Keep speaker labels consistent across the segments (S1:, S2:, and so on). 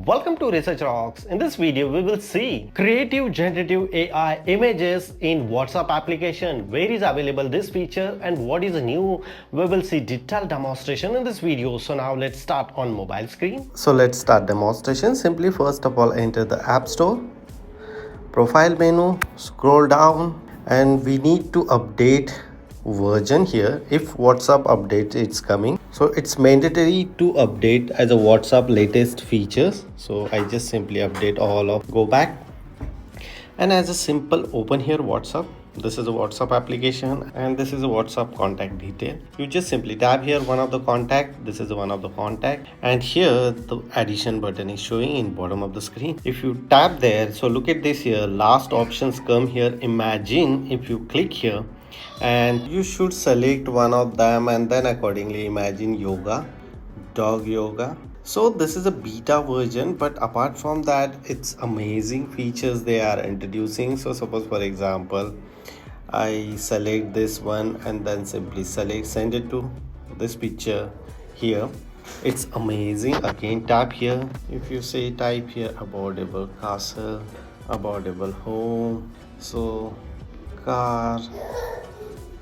S1: Welcome to Research Rocks. In this video, we will see creative generative AI images in WhatsApp application. Where is available this feature and what is new? We will see detailed demonstration in this video. So now let's start on mobile screen.
S2: So let's start demonstration. Simply first of all enter the App Store, profile menu, scroll down, and we need to update version here. If WhatsApp update it's coming, so it's mandatory to update as a WhatsApp latest features. So I just simply update all of, go back, and as a simple open here WhatsApp. This is a WhatsApp application and this is a WhatsApp contact detail. You just simply tab here one of the contact. This is one of the contact, and here the addition button is showing in bottom of the screen. If you tap there, so look at this here, last options come here. Imagine, if you click here, and you should select one of them and then accordingly imagine yoga, dog yoga. So this is a beta version, but apart from that, it's amazing features they are introducing. So suppose for example I select this one and then simply select, send it to this picture here. It's amazing. Again tap here. If you say type here aboardable castle, aboardable home, so car,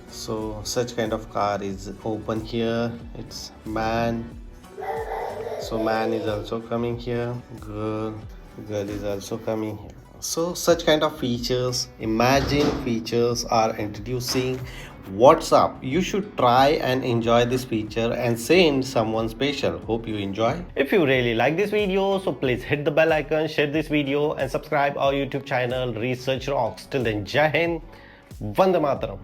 S2: so such kind of car is open here. It's man, so man is also coming here. Girl is also coming here. So such kind of features, imagine features are introducing WhatsApp. You should try and enjoy this feature and send someone special. Hope you enjoy.
S1: If you really like this video, so please hit the bell icon, share this video and subscribe our YouTube channel Research Rocks. Till then, Jai Hind, Vande Mataram.